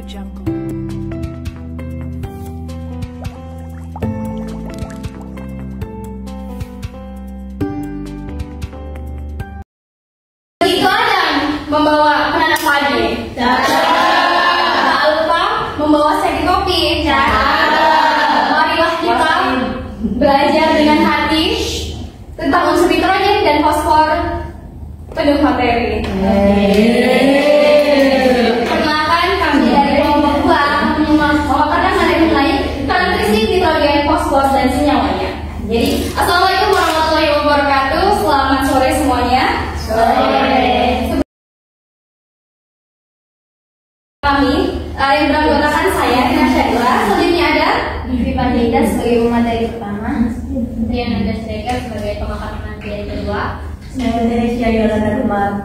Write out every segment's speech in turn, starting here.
Jungle. Itu Adam membawa penanak padi. Tak lupa membawa segi kopi. Marilah kita belajar dengan hati tentang unsur nitrogen dan fosfor penuh materi. Perkenalkan, kami dari kelompok 2 memaparkan materi mengenai nutrisi nitrogen, fosfor dan senyawanya. Jadi, assalamualaikum warahmatullahi wabarakatuh. Selamat sore semuanya. Kami yang beranggotakan saya, Rina Syahila, selanjutnya ada Vivi Panjaitan sebagai pemateri pertama, Diana Dasreka sebagai pemakan materi kedua, saya Teresia Yolanda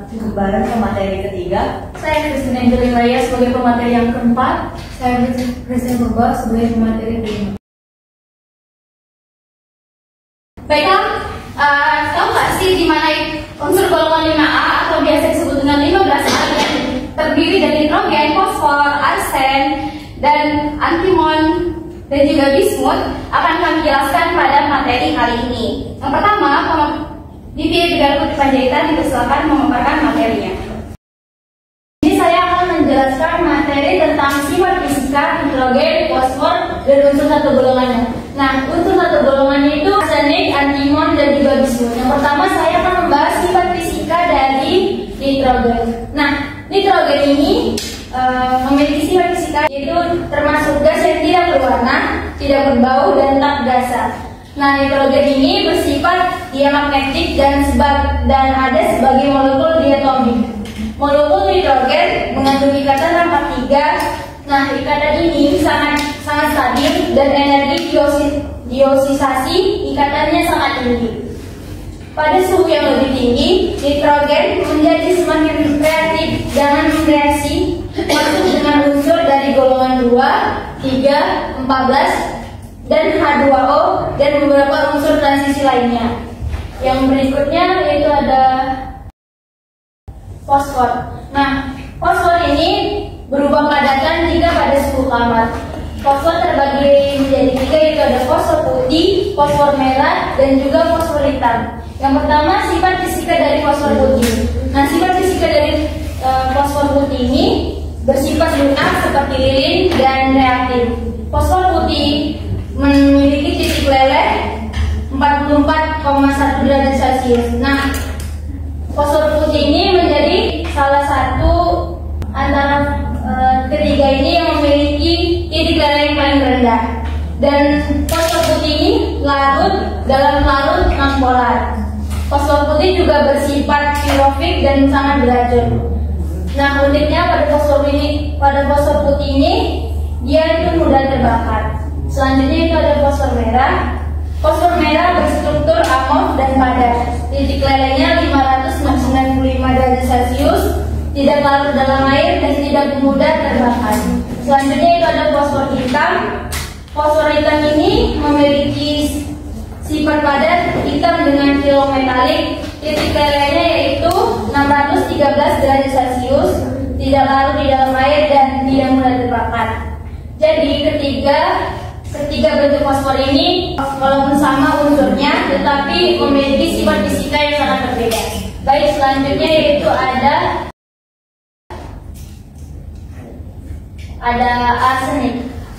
Kebaran pemateri ketiga, saya Kristina Angelina sebagai pemateri yang keempat, saya Presiden Purba sebagai pemateri kelima. Baiklah, tahu nggak sih di mana unsur golongan 5A atau biasa disebut dengan 15A yang terdiri dari nitrogen, fosfor, arsen, dan antimon dan juga bismut akan kami jelaskan pada materi kali ini. Yang pertama, Vivi Panjaitan dipersilakan memaparkan materinya. Ini saya akan menjelaskan materi tentang sifat fisika nitrogen, fosfor, dan unsur satu golongannya. Nah, unsur satu golongannya itu arsenik, antimon, dan juga bismut. Yang pertama saya akan membahas sifat fisika dari nitrogen. Nah, nitrogen ini memiliki sifat fisika yaitu termasuk gas yang tidak berwarna, tidak berbau, dan tak berasa. Nah, nitrogen ini bersifat diamagnetik dan ada sebagai molekul diatomik. Molekul nitrogen mengandung ikatan rangka 3. Nah, ikatan ini sangat stabil dan energi diosisasi ikatannya sangat tinggi. Pada suhu yang lebih tinggi, nitrogen menjadi semakin reaktif dan bereaksi masuk dengan unsur dari golongan 2, 3, 14, dan H2O dan beberapa unsur transisi lainnya. Yang berikutnya yaitu ada fosfor. Nah, fosfor ini berubah padatan jika pada suhu kamar. Fosfor terbagi menjadi 3 yaitu ada fosfor putih, fosfor merah, dan juga fosfor hitam. Yang pertama, sifat fisika dari fosfor putih. Nah, sifat fisika dari fosfor putih ini bersifat lunak seperti lilin dan reaktif. Fosfor putih memiliki titik leleh 44,1 derajat Celcius. Nah, fosfor putih ini menjadi salah satu antara ketiga ini yang memiliki titik leleh yang paling rendah. Dan fosfor putih ini larut dalam larut nonpolar. Fosfor putih juga bersifat pirofik dan sangat beracun. Nah, uniknya pada fosfor putih ini dia itu mudah terbakar. Selanjutnya itu ada fosfor merah. Fosfor merah berstruktur amorf dan padat. Titik lelehnya 595 derajat Celcius, tidak larut dalam air dan tidak mudah terbakar. Selanjutnya itu ada fosfor hitam. Fosfor hitam ini memiliki sifat padat, hitam dengan filometalik. Titik lelehnya yaitu 613 derajat Celcius, tidak larut di dalam air dan tidak mudah terbakar. Jadi ketiga bentuk fosfor ini walaupun sama unsurnya tetapi memiliki sifat fisika yang sangat berbeda. Baik, selanjutnya yaitu ada arsenik.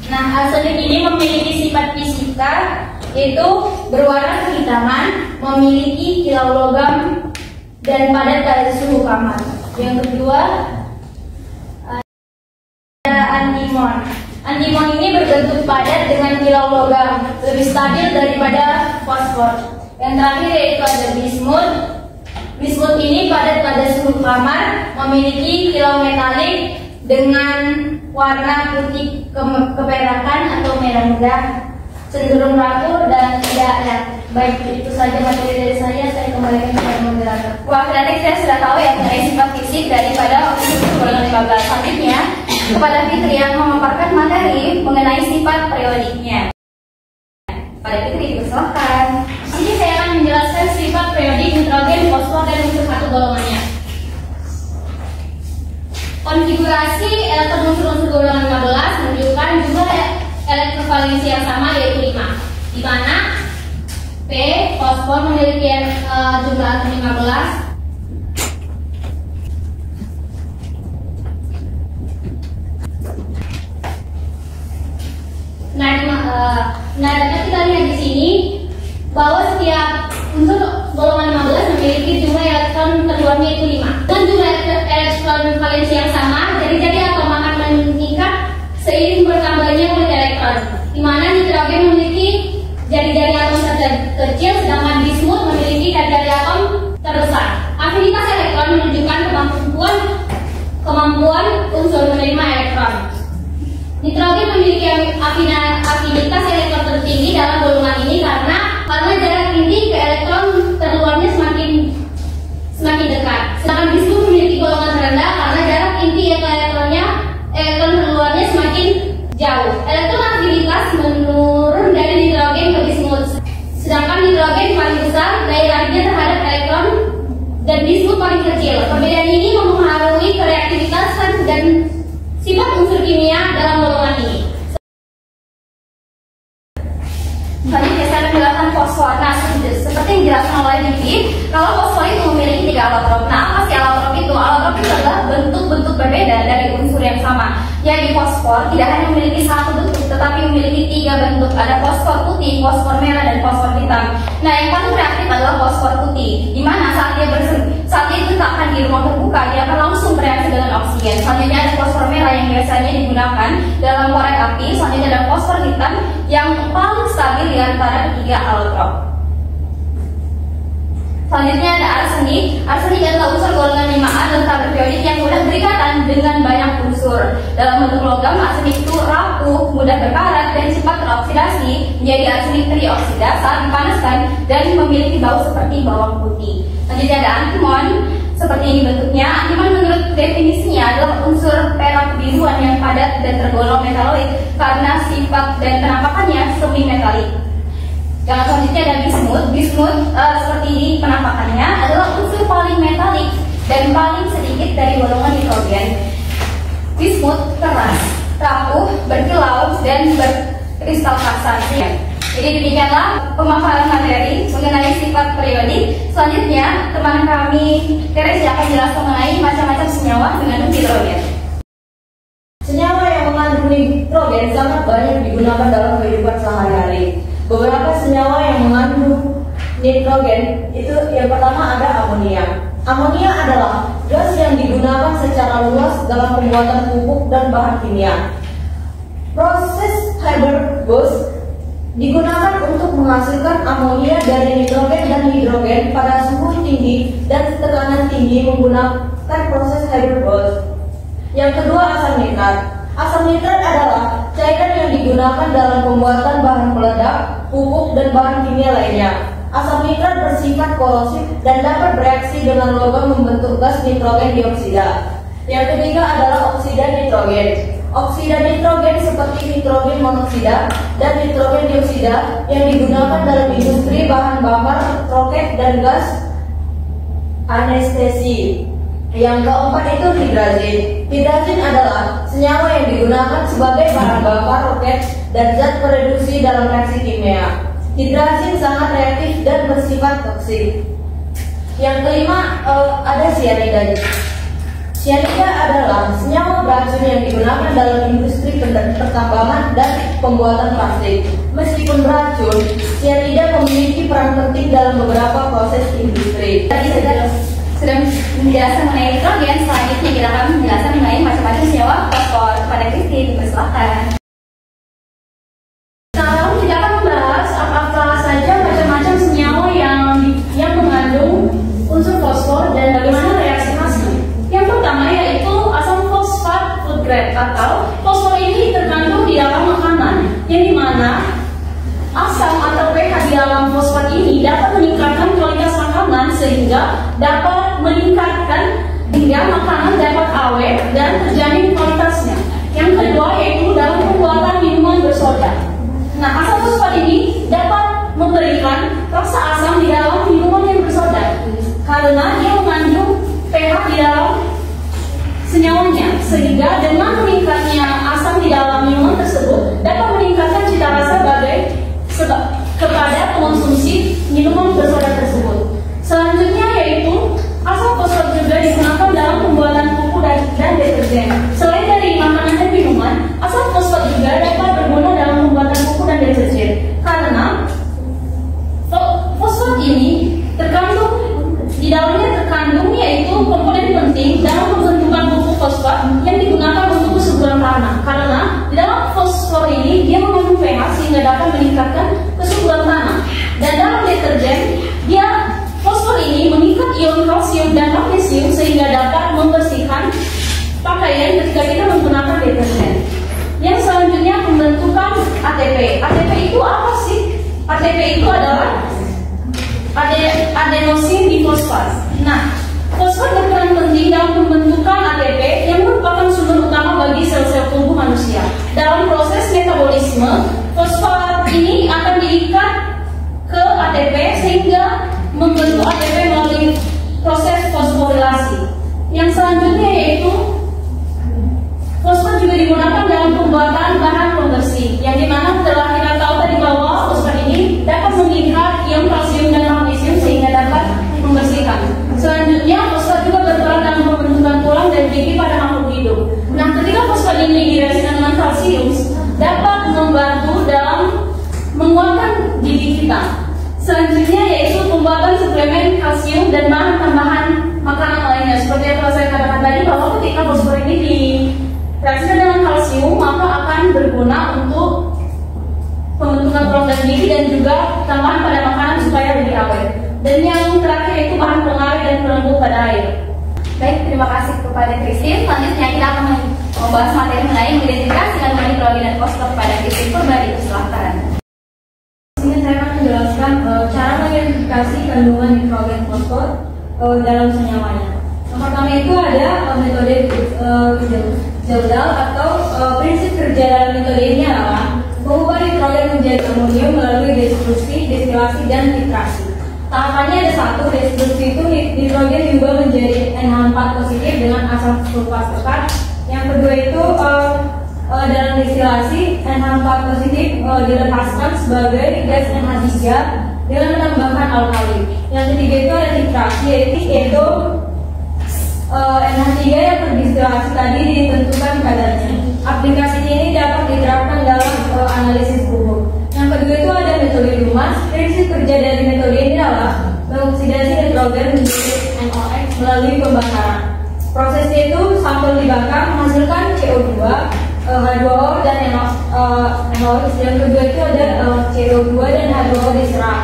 Nah, arsenik ini memiliki sifat fisika yaitu berwarna kehitaman, memiliki kilau logam dan padat pada suhu kamar. Yang kedua ada antimon. Antimon ini berbentuk padat dengan kilau logam, lebih stabil daripada fosfor. Yang terakhir yaitu ada bismut. Bismut ini padat pada suhu kamar, memiliki kilau metalik dengan warna putih keperakan atau merah muda, cenderung rapuh dan tidak enak. Baik, itu saja materi dari saya kembalikan kepada moderator. Wah, berarti saya sudah tahu ya mengenai sifat fisik daripada unsur golongan 15. Selanjutnya kepada Fitri yang memaparkan materi mengenai sifat periodiknya. Pada Fitri, dipersilakan. Di sini saya akan menjelaskan sifat periodik nitrogen, fosfor, dan unsur satu golongannya. Konfigurasi elektron unsur-unsur golongan yang sama yaitu 5, di mana P fosfor memiliki jumlah atom 15. Nah, dapat kita lihat di sini bahwa setiap unsur golongan 15 memiliki jumlah elektron terluarnya itu 5. Dengan jumlah elektron valensi yang sama, jadi atom akan meningkat seiring bertambahnya unit elektron. Di mana nitrogen memiliki jari-jari atom terkecil, sedangkan bismut memiliki jari-jari atom terbesar. Afinitas elektron menunjukkan kemampuan unsur menerima elektron. Nitrogen memiliki afinitas elektron tertinggi dalam golongan ini karena jarak inti ke elektron terluarnya semakin dekat. Sedangkan bismut memiliki golongan terendah karena jarak inti ke elektron terluarnya semakin jauh. Elektron afinitas menurun dari nitrogen ke bismut. Sedangkan nitrogen paling besar daya tariknya terhadap elektron dan bismut paling kecil. Perbedaan ini mempengaruhi reaktivitas dan sifat unsur kimia dalam golongan ini. Selanjutnya saya akan menjelaskan fosfor. Nah, seperti yang dijelaskan oleh Diki, kalau fosfor itu memiliki 3 allotrop. Nah, apa sih allotrop itu? Allotrop itu adalah bentuk-bentuk berbeda dari unsur yang sama. Yaitu fosfor tidak hanya memiliki 1 bentuk, tetapi memiliki 3 bentuk. Ada fosfor putih, fosfor merah, dan fosfor hitam. Nah, yang paling reaktif adalah fosfor putih, di mana saat dia diletakkan di ruang terbuka, dia akan langsung bereaksi dengan oksigen. Selanjutnya ada fosfor merah yang biasanya digunakan dalam korek api. Selanjutnya ada fosfor hitam yang paling stabil di antara ketiga allotrop. Selanjutnya ada arsenik. Arsenik adalah unsur golongan 5A dan tak berperiodik yang mudah berikatan dengan banyak unsur. Dalam bentuk logam, arsenik itu rapuh, mudah berkarat, dan cepat teroksidasi menjadi arsenik trioksida saat dipanaskan dan memiliki bau seperti bawang putih. Selanjutnya ada antimon. Seperti ini bentuknya. Antimon menurut definisinya adalah unsur perak biruan yang padat dan tergolong metaloid karena sifat dan penampakannya semi metalik. Yang selanjutnya ada bismut. Bismut seperti ini penampakannya adalah unsur paling metalik dan paling sedikit dari golongan nitrogen. Bismut keras, rapuh, berkilau, dan berkristal kasar. Jadi demikianlah pemaparan materi mengenai sifat periodik. Selanjutnya teman kami Teresia akan jelaskan mengenai macam-macam senyawa mengandung hidrogen. Senyawa yang mengandung nitrogen sangat banyak digunakan dalam kehidupan sehari-hari. Beberapa senyawa yang mengandung nitrogen itu yang pertama ada amonia. Amonia adalah gas yang digunakan secara luas dalam pembuatan pupuk dan bahan kimia. Proses Haber-Bosch digunakan untuk menghasilkan amonia dari nitrogen dan hidrogen pada suhu tinggi dan tekanan tinggi menggunakan proses Haber-Bosch. Yang kedua, asam nitrat. Asam nitrat adalah cairan yang digunakan dalam pembuatan bahan peledak, pupuk, dan bahan kimia lainnya. Asam nitrat bersifat korosif dan dapat bereaksi dengan logam membentuk gas nitrogen dioksida. Yang ketiga adalah oksida nitrogen. Oksida nitrogen seperti nitrogen monoksida dan nitrogen dioksida yang digunakan dalam industri bahan bakar, roket, dan gas anestesi. Yang keempat itu hidrazin. Hidrazin adalah senyawa yang digunakan sebagai bahan bakar roket dan zat pereduksi dalam reaksi kimia. Hidrazin sangat reaktif dan bersifat toksik. Yang kelima ada cyanida. Cyanida adalah senyawa beracun yang digunakan dalam industri pertambangan dan pembuatan plastik. Meskipun beracun, cyanida memiliki peran penting dalam beberapa proses industri. Tadi sudah menjelaskan mengenai nitrogen, selanjutnya kita akan menjelaskan mengenai macam-macam senyawa fosfor. Kepada Kristi, dipersilakan. Sekarang kita akan membahas apa saja macam-macam senyawa yang mengandung unsur fosfor dan bagaimana reaksi hasil. Yang pertama yaitu asam fosfat food grade, atau fosfor ini terkandung di dalam makanan, yang dimana asam atau pH di dalam fosfat ini dapat meningkatkan kualitas makanan sehingga dapat meningkatkan hingga makanan dapat awet dan terjamin kualitasnya. Yang kedua yaitu dalam pembuatan minuman bersoda. Nah, asam fosfat ini dapat memberikan rasa asam di dalam minuman yang bersoda karena dia mengandung pH di dalam senyawanya, sehingga dengan meningkatnya asam di dalam minuman tersebut dapat meningkatkan cita rasa bagi mengonsumsi minuman bersoda tersebut. Selanjutnya yaitu asam fosfat juga digunakan dalam pembuatan pupuk dan deterjen. Selain dari makanan dan minuman, asam fosfat juga dapat berguna dalam pembuatan pupuk dan deterjen. Karena fosfat ini di dalamnya terkandung yaitu komponen penting dalam pembentukan pupuk fosfat yang digunakan untuk kesuburan tanah. Karena di dalam fosfor ini dia mengandung pH sehingga dapat meningkatkan kesuburan tanah. Dan dalam deterjen fosfor ini mengikat ion kalsium dan magnesium sehingga dapat membersihkan pakaian ketika kita menggunakan deterjen. Yang selanjutnya pembentukan ATP. ATP itu apa sih? ATP itu adalah adenosin difosfat. Nah, fosfat berperan penting dalam pembentukan ATP yang merupakan sumber utama bagi sel-sel tubuh manusia. Dalam proses metabolisme, fosfat ini akan diikat ke ATP sehingga membentuk ATP melalui proses fosforilasi. Yang selanjutnya yaitu fosfat juga digunakan dalam pembuatan bahan pembersih, yang dimana telah kita tahu tadi bahwa fosfat ini dapat mengikat ion kalsium dan magnesium sehingga dapat membersihkan. Selanjutnya fosfat juga berperan dalam pembentukan tulang dan gigi pada makhluk hidup. Nah, ketika fosfat ini direaksikan dengan kalsium dapat membantu dalam menguatkan gigi kita. Selanjutnya yaitu pembuatan suplemen kalsium dan bahan tambahan makanan lainnya. Seperti yang telah saya katakan tadi bahwa ketika fosfor ini direaksikan dengan kalsium maka akan berguna untuk pembentukan tulang dan gigi dan juga tambahan pada makanan supaya lebih awet. Dan yang terakhir itu bahan pengawet dan pelembut pada air. Baik, terima kasih kepada Christine. Selanjutnya kita akan membahas materi mengenai mengidentifikasi kandungan nitrogen dan fosfor pada Christine Purba di Selatan. Ini saya akan menjelaskan cara mengidentifikasi kandungan nitrogen fosfor dalam senyawanya. Yang pertama itu ada metode Zeldal atau prinsip kerja dalam metode ini adalah mengubah nitrogen menjadi amonium melalui destruksi, destilasi, dan nitrasi. Tahapannya ada satu, destruksi itu nitrogen diubah menjadi NH4 positif dengan asam sulfat pekat. Yang kedua itu dalam destilasi NH4 positif dilepaskan sebagai gas NH3 dengan menambahkan alkali. Yang ketiga itu ada nitrasi yaitu NH3 yang terdestilasi tadi ditentukan kadarnya. Aplikasi ini dapat diterapkan dalam analisis pupuk. Yang kedua itu ada metode Dumas. Prinsip kerja dari metode ini adalah mengoksidasi nitrogen menjadi NOx melalui pembakaran. Prosesnya itu sampel dibakar menghasilkan CO2, H2O dan NOx. Yang kedua itu ada CO2 dan H2O diserap.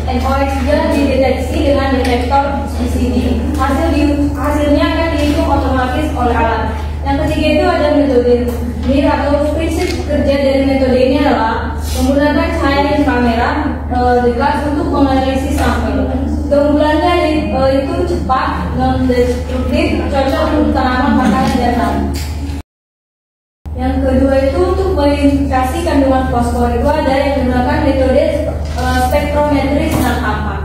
NOx juga dideteksi dengan detektor CCD. Hasilnya akan dihitung otomatis oleh alat. Yang ketiga itu ada metode MIR atau prinsip kerja dari metode ini adalah menggunakan cahaya inframerah dekat untuk menganalisis sampel. Keunggulannya itu cepat, non-destruktif, cocok untuk tanaman, makanan, dan tanah. Yang kedua itu untuk mengidentifikasi kandungan fosfor itu ada yang menggunakan metode spektrometri sinar kampak.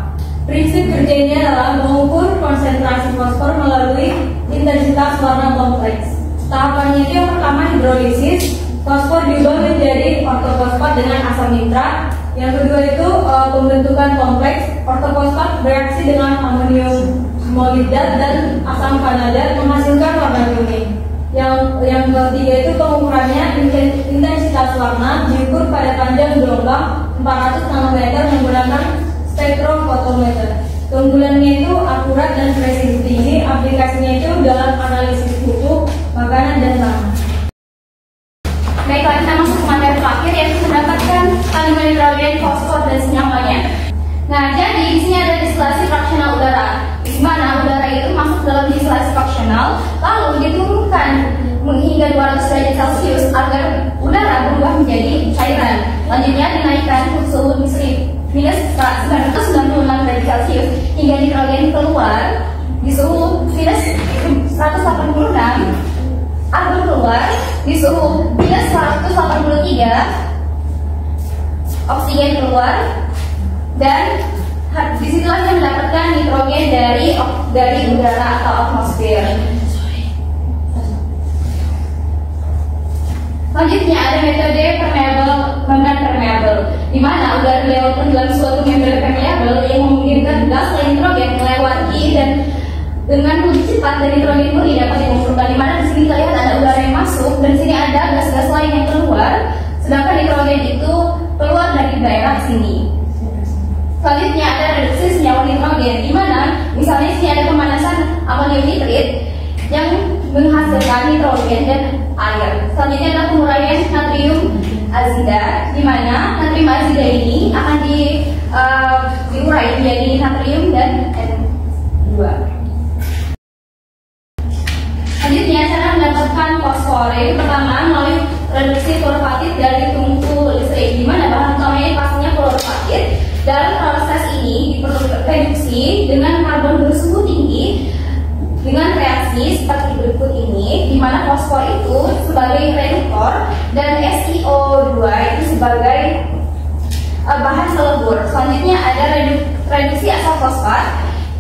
Prinsip kerjanya adalah mengukur konsentrasi fosfor melalui intensitas warna kompleks. Tahapannya itu yang pertama hidrolisis, fosfor diubah menjadi ortofosfat dengan asam nitrat. Yang kedua itu pembentukan kompleks, ortofosfat bereaksi dengan amonium molibdat dan asam vanada menghasilkan warna kuning. Yang ketiga itu pengukurannya intensitas warna diukur pada panjang gelombang 400 nanometer menggunakan spektrofotometer. Keunggulannya itu akurat dan presisi tinggi. Aplikasinya itu dalam analisis pupuk, makanan, dan tanah. Baiklah, kita masuk ke materi terakhir yaitu mendapatkan kandungan nitrogen, fosfor, dan senyawanya. Nah, jadi di sini ada distilasi fraksional udara, di mana udara itu masuk dalam distilasi fraksional, lalu diturunkan hingga 200 derajat Celcius agar udara berubah menjadi cairan. Selanjutnya dinaikkan suhu minus 996 derajat Celcius hingga nitrogen keluar di suhu minus 186, argon keluar di suhu minus 183, oksigen keluar, dan disitulah kita mendapatkan nitrogen dari udara atau atmosfer. Selanjutnya ada metode membran permeable, di di mana udara dilewatkan dalam suatu member permeable yang memungkinkan gas nitrogen melewati dan dengan lebih cepat dari nitrogen murni dapat dikumpulkan. Di mana di sini terlihat ada udara yang masuk dan di sini ada gas-gas lain yang keluar, sedangkan nitrogen itu keluar dari daerah sini. Selanjutnya ada reduksi senyawa nitrogen, di mana misalnya di sini ada pemanasan amonium nitrit yang menghasilkan nitrogen dan air. Selanjutnya adalah penguraian natrium azida, di mana natrium azida ini akan diurai menjadi natrium dan N2. Selanjutnya cara mendapatkan fosfor. Yang pertama melalui reduksi fluorofaktit dari tungku listrik, di mana bahan utamanya pastinya fluorofaktit. Dalam proses ini diperlukan reduksi dengan karbon bersuhu tinggi dengan reaksi seperti berikut ini, di mana fosfor itu sebagai reduktor dan SiO2 itu sebagai bahan selebur. Selanjutnya ada reduksi asam fosfat,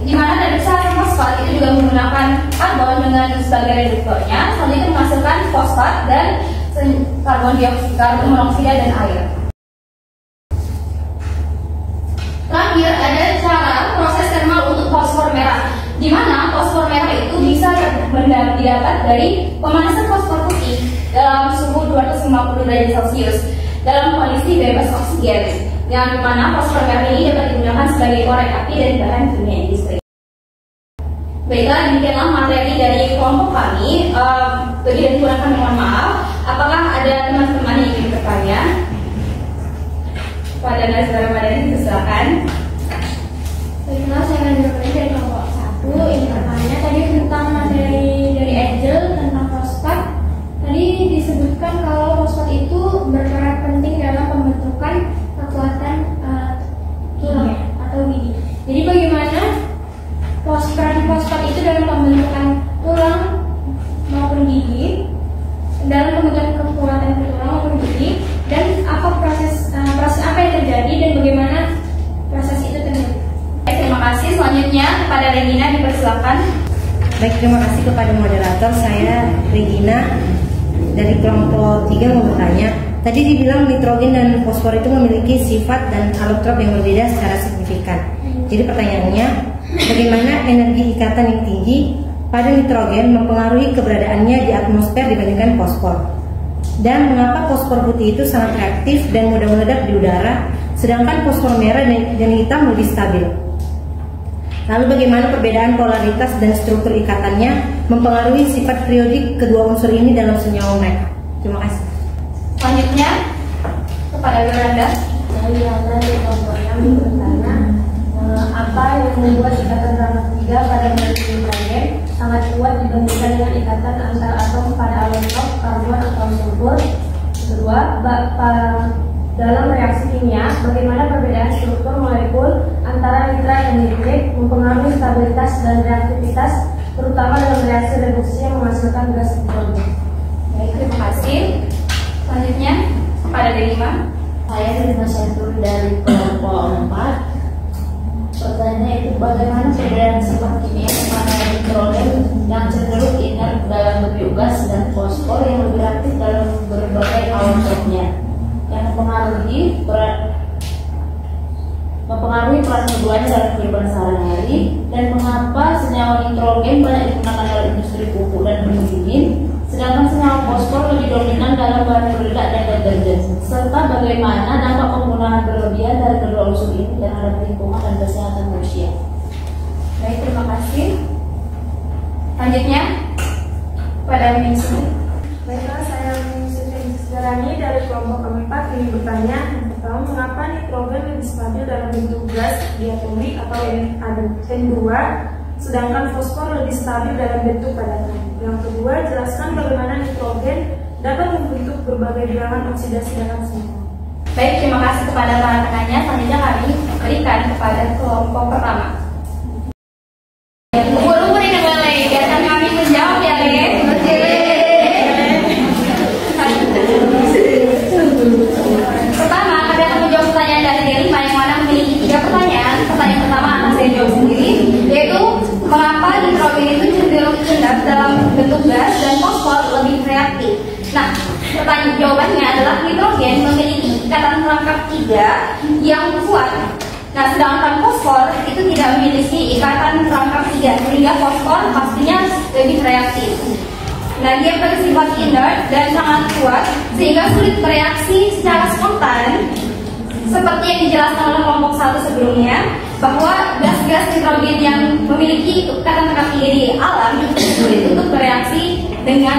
di mana reduksi asam fosfat itu juga menggunakan karbon dengan sebagai reduktornya. Selanjutnya menghasilkan fosfat dan karbon dioksida, karbon monoksida dan air. Terakhir ada cara proses termal untuk fosfor merah, di mana fosfor merah itu bisa didapat dari pemanasan fosfor putih dalam suhu 250 derajat Celcius dalam kondisi bebas oksigen, yang dimana fosfor merah ini dapat digunakan sebagai korek api dan bahan kimia industri. Baiklah, demikianlah materi dari kelompok kami. Lebih dan kurang mohon maaf. Apakah ada teman-teman yang ingin bertanya? Pada Nazara Madani, silakan. Baiklah, saya akan bertanya dari kelompok 1. Ini pertanyaan tadi tentang materi dari Angel tentang fosfat. Tadi disebutkan kalau fosfat itu berperan penting dalam pembentukan kekuatan tulang atau gigi. Jadi bagaimana peran fosfat itu dalam pembentukan tulang maupun gigi, dalam pembentukan kekuatan tulang maupun gigi, dan apa proses apa yang terjadi dan bagaimana proses itu terjadi? Terima kasih. Selanjutnya kepada Regina dipersilakan. Baik, terima kasih kepada moderator. Saya Regina dari kelompok 3 mau bertanya. Tadi dibilang nitrogen dan fosfor itu memiliki sifat dan alotrop yang berbeda secara signifikan. Jadi pertanyaannya, bagaimana energi ikatan yang tinggi pada nitrogen mempengaruhi keberadaannya di atmosfer dibandingkan fosfor? Dan mengapa fosfor putih itu sangat reaktif dan mudah meledak di udara, sedangkan fosfor merah dan hitam lebih stabil? Lalu bagaimana perbedaan polaritas dan struktur ikatannya mempengaruhi sifat periodik kedua unsur ini dalam senyawa mereka? Terima kasih. Selanjutnya kepada Yolanda. Dari kelompok yang bertanya, apa yang membuat ikatan rangka 3 pada molekul nitrogen sangat kuat dibandingkan dengan ikatan antar atom pada alotrop, karbon atau sulfur? Kedua, dalam reaksi kimia, bagaimana perbedaan struktur molekul antara nitrat dan nitrit mempengaruhi stabilitas dan reaktivitas, terutama dalam reaksi reduksi yang menghasilkan gas nitrogen? Baik, terima kasih. Selanjutnya kepada Delima. Saya Delima Syatur dari kelompok 4. Pertanyaannya itu bagaimana perbedaan sifat kimia antara nitrogen yang cenderung inert dalam bentuk gas dan fosfor yang lebih aktif dalam berbagai alotropnya, yang mempengaruhi peran keduanya dalam kehidupan sehari-hari, dan mengapa senyawa nitrogen banyak digunakan dalam industri pupuk dan pendingin, sedangkan senyawa fosfor lebih dominan dalam bahan peledak dan deterjen, serta bagaimana dampak penggunaan berlebihan dari kedua unsur ini terhadap lingkungan dan kesehatan manusia. Baik, terima kasih. Selanjutnya pada Mingsu. Baiklah, saya Segarani dari kelompok keempat ingin bertanya, yang pertama, mengapa nitrogen lebih stabil dalam bentuk gas diatomik atau N2, sedangkan fosfor lebih stabil dalam bentuk padatan? Yang kedua, jelaskan bagaimana nitrogen dapat membentuk berbagai bilangan oksidasi dalam senyawa. Baik, terima kasih kepada para rekannya. Selanjutnya kami berikan kepada kelompok pertama. Umur ini boleh, biarkan kami menjawab ya, Le. Pertama, kami akan menjawab pertanyaan dari Delima yang mana memiliki 3 pertanyaan. Pertanyaan pertama akan saya jawab sendiri, yaitu mengapa nitrogen itu cenderung inert dalam bentuk gas dan fosfor lebih reaktif. Nah, pertanyaan jawabannya adalah nitrogen memiliki ikatan perangkap 3 yang kuat. Nah, sedangkan fosfor itu tidak memiliki ikatan perangkap 3, sehingga fosfor pastinya lebih reaktif. Nah, dia bersifat inert dan sangat kuat sehingga sulit bereaksi secara spontan. Seperti yang dijelaskan oleh kelompok 1 sebelumnya, bahwa gas-gas nitrogen yang memiliki ikatan perangkap 3 di alam itu sulit untuk bereaksi dengan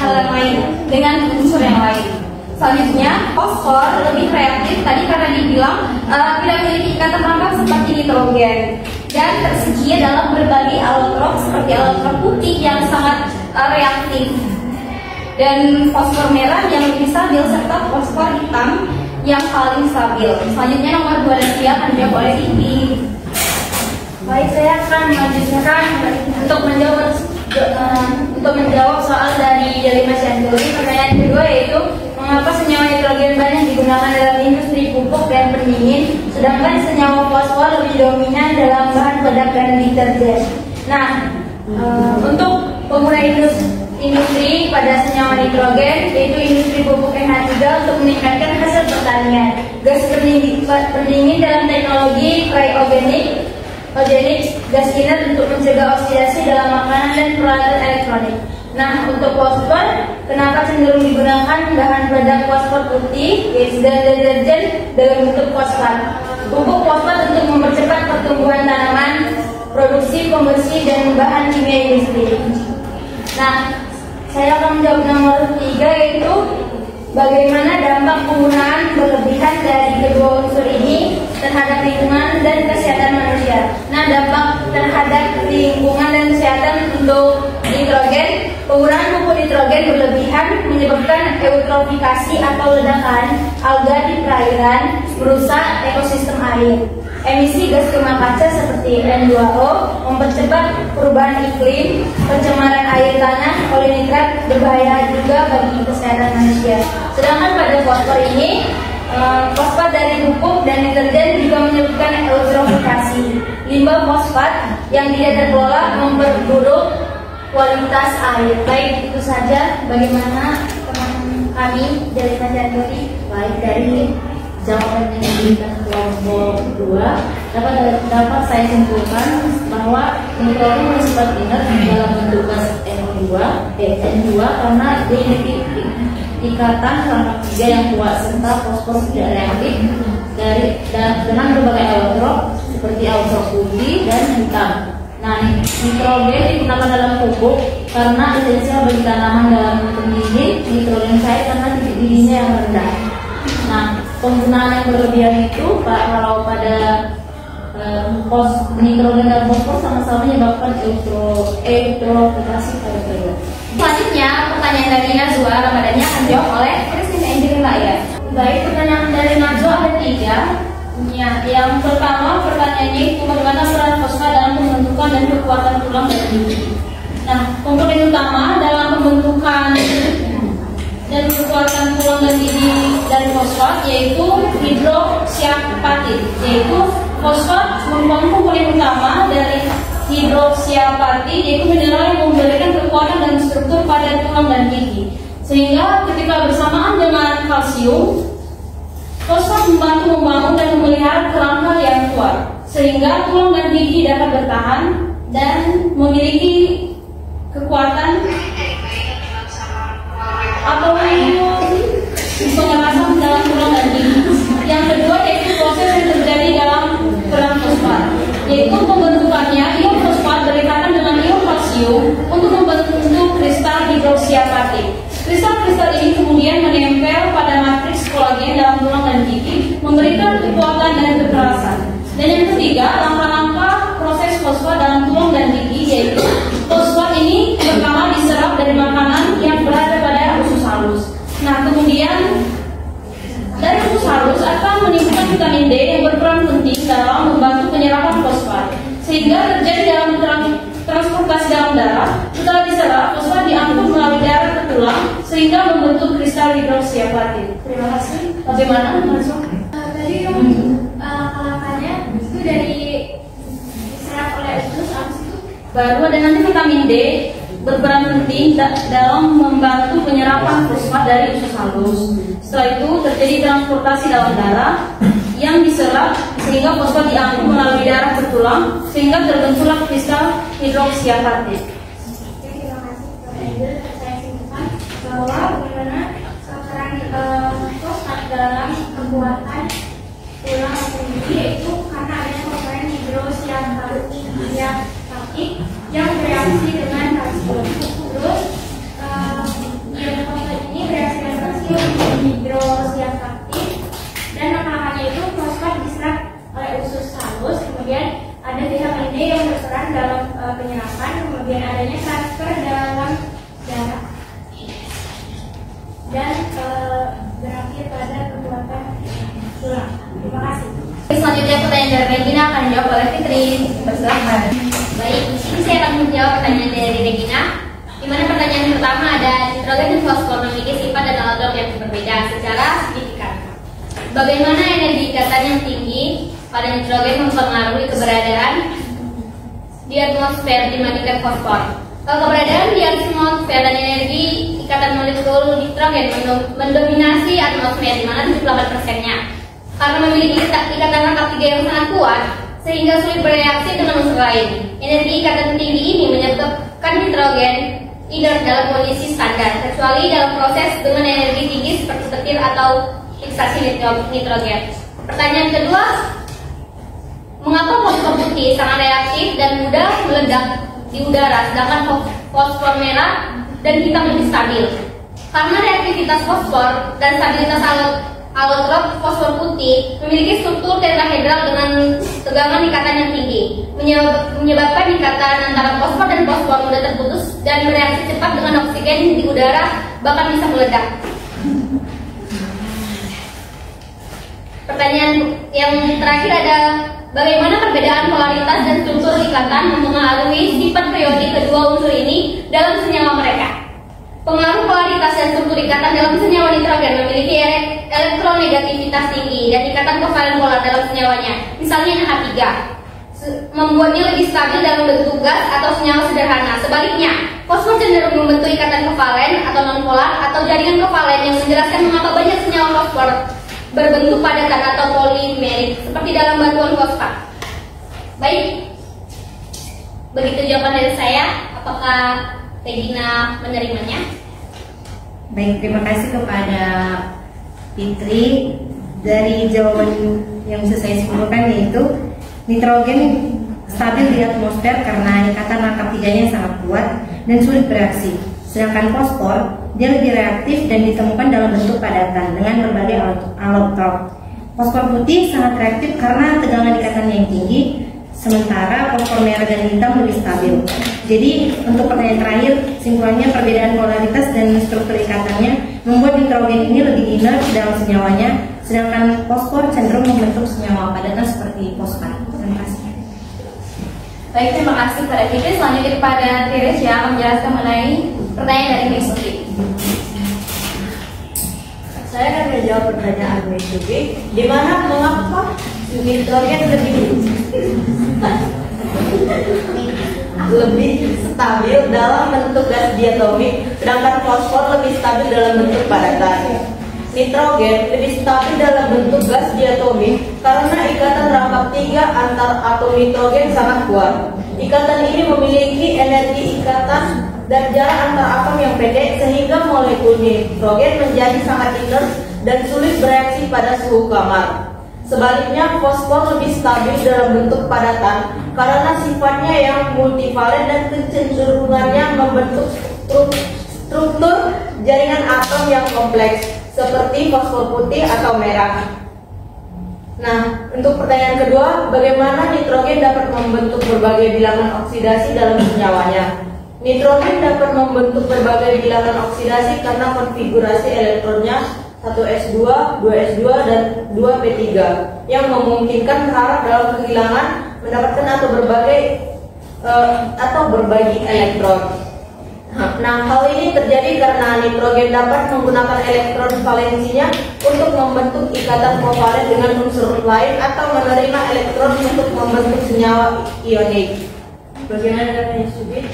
hal yang lain, dengan unsur yang lain. Selanjutnya, fosfor lebih reaktif tadi karena dibilang tidak memiliki ikatan perangkap seperti nitrogen dan tersedia dalam berbagai alotrop seperti alotrop putih yang sangat reaktif, dan fosfor merah yang lebih stabil serta fosfor hitam yang paling stabil. Selanjutnya nomor 2 dan 3 akan dijawab oleh Vivi. Baik, saya akan melanjutkan untuk menjawab soal dari Delima Syanturi. Pertanyaan kedua yaitu mengapa senyawa nitrogen banyak digunakan dalam industri pupuk dan pendingin, sedangkan senyawa fosfor lebih dominan dalam bahan peledak dan deterjen. Nah, untuk penggunaan industri pada senyawa nitrogen yaitu industri pupuk NH3 untuk meningkatkan hasil pertanian. Gas pendingin dalam teknologi cryogenik gas inert untuk mencegah oksidasi dalam makanan dan peralatan elektronik. Nah, untuk fosfor, kenapa cenderung digunakan bahan peledak fosfor putih yaitu deterjen dalam bentuk fosfat. Pupuk fosfat untuk mempercepat pertumbuhan tanaman, produksi, pembersih, dan bahan kimia industri. Nah, saya akan menjawab nomor 3 yaitu bagaimana dampak penggunaan berlebihan dari kedua unsur ini terhadap lingkungan dan kesehatan manusia. Nah, dampak terhadap lingkungan dan kesehatan untuk nitrogen, penggunaan pupuk nitrogen berlebihan menyebabkan eutrofikasi atau ledakan alga di perairan, merusak ekosistem air. Emisi gas rumah kaca seperti N2O mempercepat perubahan iklim, pencemaran air tanah oleh nitrat berbahaya juga bagi kesehatan manusia. Sedangkan pada fosfor ini, fosfat dari pupuk dan deterjen juga menyebabkan eutrofikasi. Limbah fosfat yang tidak terkelola memperburuk kualitas air. Baik, itu saja bagaimana teman kami dari Syanturi. Baik, dari jawaban yang diberikan kelompok 2 dapat saya simpulkan bahwa nitrogen bersifat inert dalam bentuk gas N2 karena dia memiliki ikatan perangkap 3 yang kuat serta fosfor tidak reaktif dengan berbagai allotrop seperti allotrop putih dan hitam. Nah, nitrogen digunakan dalam pupuk karena esensial bagi tanaman dalam pendingin nitrogen cair karena titik didihnya yang rendah. Nah, penggunaan yang berlebihan itu kalau pada nitrogen dan fosfor sama-sama menyebabkan eutrofikasi pada payudara. Selanjutnya, pertanyaan dari Najwa Ramadhani akan dijawab oleh Christine Angelina ya. Baik, pertanyaan dari Najwa ada 3. Ya, yang pertama pertanyaannya itu bagaimana peran fosfat dalam pembentukan dan kekuatan tulang dan gigi. Nah, komponen utama dalam pembentukan dan kekuatan tulang dan gigi dari fosfat yaitu hidroksiapatid, yaitu fosfat merupakan komponen utama dari hidroksiapatid, yaitu mineral yang memberikan kekuatan dan struktur pada tulang dan gigi. Sehingga ketika bersamaan dengan kalsium, fosfat membantu membangun dan memelihara kerangka yang kuat, sehingga tulang dan gigi dapat bertahan dan memiliki kekuatan atau pengerasan dalam tulang dan gigi. Yang kedua yaitu proses yang terjadi dalam kerang fosfat, yaitu pembentukannya ion fosfat berikatan dengan ion kalsium untuk membentuk kristal hidroksiapatid. Kristal-kristal ini kemudian menempel pada matriks kolagen dalam tulang dan gigi, memberikan kekuatan dan kekerasan. Dan yang ketiga, langkah-langkah proses fosfat dalam tulang dan gigi, yaitu fosfat ini pertama diserap dari makanan yang berada pada usus halus. Nah, kemudian dari usus halus akan menimbulkan vitamin D yang berperan penting dalam membantu penyerapan fosfat, sehingga terjadi dalam transportasi dalam darah. Setelah diserap, fosfat diangkut melalui darah ke tulang sehingga membentuk kristal hidroksiapatid. Terima kasih. Bagaimana, Mas? Tadi langkah-langkahnya itu dari diserap oleh usus, habis itu baru ada nanti vitamin D berperan penting dalam membantu penyerapan fosfat dari usus halus. Setelah itu terjadi transportasi dalam darah yang diserap sehingga fosfat diangkut melalui darah ke tulang sehingga terbentuklah kristal hidroksiapatit. Terima kasih Prof. Angel. Saya simpulkan bahwa bagaimana peran fosfat dalam pembuatan tulang sendiri yaitu karena adanya komponen hidroksiapatit yang bereaksi dengan kalsium. Terus ion fosfat ini bereaksi dengan kalsium menjadi hidroksiapatit dan lama-lamanya itu fosfat diserap oleh usus halus. Kemudian ada vitamin D yang berperan dalam penyerapan, kemudian adanya transfer dalam darah dan berakhir pada pembuatan tulang. Terima kasih. Selanjutnya pertanyaan dari Regina akan dijawab oleh Fitri. Bersilakan. Baik, di sini saya akan menjawab pertanyaan dari Regina. Di mana pertanyaan pertama ada nitrogen dan fosfor memiliki sifat dan alat yang berbeda secara signifikan. Bagaimana energi ikatan yang tinggi pada nitrogen mempengaruhi keberadaan di atmosfer dibandingkan fosfor? Keberadaan di atmosfer dan energi ikatan molekul nitrogen mendominasi atmosfer di mana 78%-nya. Karena memiliki ikatan rangkap 3 yang sangat kuat, sehingga sulit bereaksi dengan unsur lain. Energi ikatan tinggi ini menyebabkan nitrogen tidak dalam kondisi standar, kecuali dalam proses dengan energi tinggi seperti petir atau fiksasi nitrogen. Pertanyaan kedua, mengapa fosfor putih sangat reaktif dan mudah meledak di udara, sedangkan fosfor merah dan hitam lebih stabil? Karena reaktivitas fosfor dan stabilitas alotrop fosfor putih memiliki struktur tetrahedral dengan tegangan ikatan yang tinggi, menyebabkan ikatan antara fosfor dan fosfor mudah terputus dan bereaksi cepat dengan oksigen di udara, bahkan bisa meledak. Pertanyaan yang terakhir ada bagaimana perbedaan polaritas dan struktur ikatan mempengaruhi sifat periodik kedua unsur ini dalam senyawa mereka? Pengaruh polaritas dan struktur ikatan dalam senyawa nitrogen memiliki elektronegativitas tinggi dan ikatan kovalen polar dalam senyawanya, misalnya NH3, membuatnya lebih stabil dalam bentuk gas atau senyawa sederhana. Sebaliknya, fosfor cenderung membentuk ikatan kovalen atau nonpolar atau jaringan kovalen yang menjelaskan mengapa banyak senyawa fosfor berbentuk padatan atau polimerik seperti dalam batuan fosfat. Baik, begitu jawaban dari saya. Apakah Regina menerimanya? Baik, terima kasih kepada Fitri. Dari jawaban yang bisa saya simpulkan yaitu nitrogen stabil di atmosfer karena ikatan rangkap 3-nya sangat kuat dan sulit bereaksi. Sedangkan fosfor dia lebih reaktif dan ditemukan dalam bentuk padatan dengan berbagai alotrop. Fosfor putih sangat reaktif karena tegangan ikatan yang tinggi, sementara fosfor merah dan hitam lebih stabil. Jadi untuk pertanyaan terakhir, simpulannya perbedaan polaritas dan struktur ikatannya membuat nitrogen ini lebih inert dalam senyawanya, sedangkan fosfor cenderung membentuk senyawa padatan seperti fosfat. Terima kasih. Baik, terima kasih kepada Fitri. Selanjutnya kepada Teresia menjelaskan mengenai pertanyaan dari Miss Suti. Saya akan menjawab pertanyaan Miss Suti, di mana mengapa nitrogen lebih stabil dalam bentuk gas diatomik, sedangkan fosfor lebih stabil dalam bentuk padatan. Nitrogen lebih stabil dalam bentuk gas diatomik karena ikatan rangkap 3 antar atom nitrogen sangat kuat. Ikatan ini memiliki energi ikatan dan jarak antar atom yang pendek sehingga molekul nitrogen menjadi sangat inert dan sulit bereaksi pada suhu kamar. Sebaliknya, fosfor lebih stabil dalam bentuk padatan karena sifatnya yang multivalen dan kecenderungannya membentuk struktur jaringan atom yang kompleks seperti fosfor putih atau merah. Nah, untuk pertanyaan kedua, bagaimana nitrogen dapat membentuk berbagai bilangan oksidasi dalam senyawanya? Nitrogen dapat membentuk berbagai bilangan oksidasi karena konfigurasi elektronnya 1s2, 2s2, dan 2p3 yang memungkinkan berharap dalam kehilangan mendapatkan atau berbagi elektron. Nah, hal ini terjadi karena nitrogen dapat menggunakan elektron valensinya untuk membentuk ikatan kovalen dengan unsur lain atau menerima elektron untuk membentuk senyawa ionik. Bagaimana dengan Subit?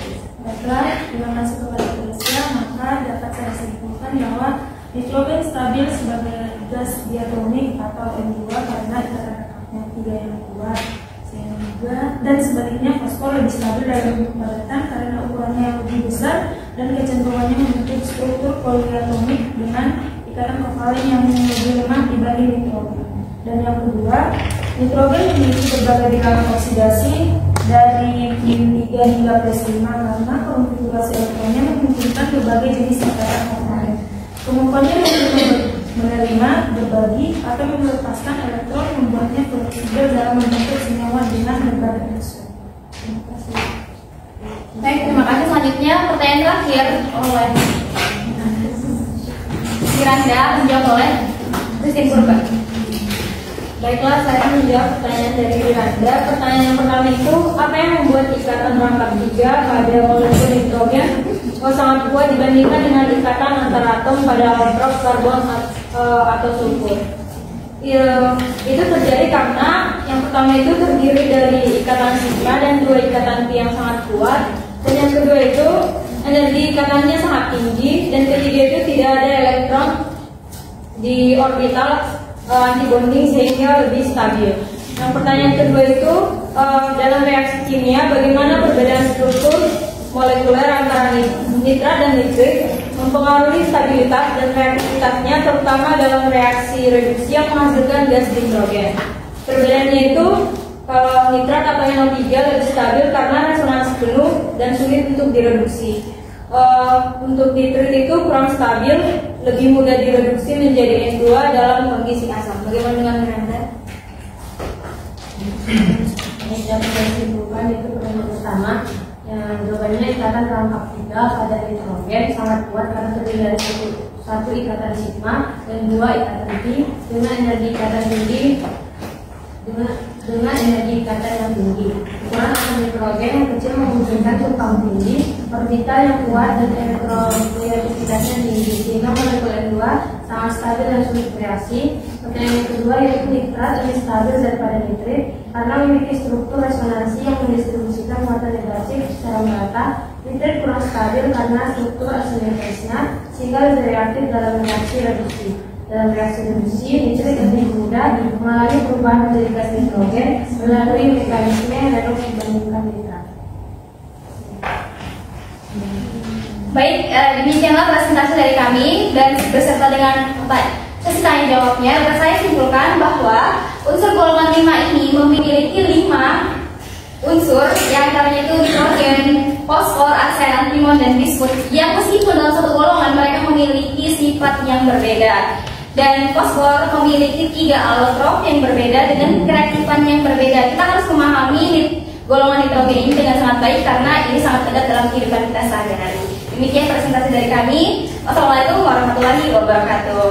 Baiklah, terima kasih kepada Felicia. Maka dapat saya simpulkan bahwa nitrogen stabil sebagai gas diatomik atau N2 karena ikatan rekatnya 3 yang kuat, sehingga dan sebaliknya fosfor lebih stabil dalam kepadatan karena ukurannya yang lebih besar dan kecenderungannya membentuk struktur poliatomik dengan ikatan kovalen yang lebih lemah dibanding nitrogen. Dan yang kedua, nitrogen memiliki berbagai bilangan oksidasi dari Q3 hingga +5 karena konfigurasi elektronnya memungkinkan berbagai jenis ikatan kovalen. Kemampuannya menerima, berbagi, atau melepaskan elektron membuatnya fleksibel dalam membentuk senyawa dengan berbagai unsur. Terima kasih. Baik, terima kasih. Selanjutnya pertanyaan terakhir oleh Miranda, menjawab oleh Christine Purba. Baiklah, saya akan menjawab pertanyaan dari Miranda. Pertanyaan yang pertama itu, apa yang membuat ikatan rangkap 3 pada molekul nitrogen sangat kuat dibandingkan dengan ikatan antara atom pada allotrop karbon atau sulfur? Itu terjadi karena yang pertama itu terdiri dari ikatan sigma dan 2 ikatan pi yang sangat kuat, dan yang kedua itu energi ikatannya sangat tinggi, dan ketiga itu tidak ada elektron di orbital antibonding sehingga lebih stabil. Yang pertanyaan kedua itu dalam reaksi kimia bagaimana perbedaan struktur molekuler antara nitrat dan nitrit mempengaruhi stabilitas dan reaktivitasnya, terutama dalam reaksi reduksi yang menghasilkan gas nitrogen. Perbedaannya itu nitrat atau NO3 lebih stabil karena resonansi penuh dan sulit untuk direduksi. Untuk nitrit itu kurang stabil, lebih mudah direduksi menjadi N2 dalam kondisi asam. Bagaimana dengan Miranda? Ini dapat disimpulkan itu pertanyaan pertama. Yang jawabannya ikatan rangkap 3 pada nitrogen sangat kuat karena terdiri dari satu ikatan sigma dan 2 ikatan pi dengan energi ikatan tinggi dengan energi ikatan yang tinggi. Ukuran atom nitrogen yang kecil memungkinkan tumpang tinggi, orbital yang kuat dan elektronegativitasnya tinggi, sehingga molekul N2 sangat stabil dan sulit bereaksi. Pertanyaan yang kedua yaitu nitrat lebih stabil daripada nitrit karena memiliki struktur resonansi yang mendistribusikan muatan negatif secara merata. Nitrit kurang stabil karena struktur akseleratesnya sehingga lebih reaktif dalam reaksi reduksi. Dalam reaksi reduksi, nitrit lebih mudah mengalami perubahan menjadi gas nitrogen melalui mekanisme redoks dibandingkan nitrat. Baik, demikianlah presentasi dari kami dan beserta dengan sesi tanya jawabnya. Dapat saya simpulkan bahwa unsur golongan 5 ini memiliki 5 unsur yang antaranya itu nitrogen, fosfor, arsen, antimon, dan bismut. Yang meskipun dalam satu golongan mereka memiliki sifat yang berbeda. Dan fosfor memiliki 3 allotrop yang berbeda dengan kereaktifan yang berbeda. Kita harus memahami golongan nitrogen ini dengan sangat baik karena ini sangat dekat dalam kehidupan kita sehari-hari. Demikian presentasi dari kami. Wassalamualaikum warahmatullahi wabarakatuh.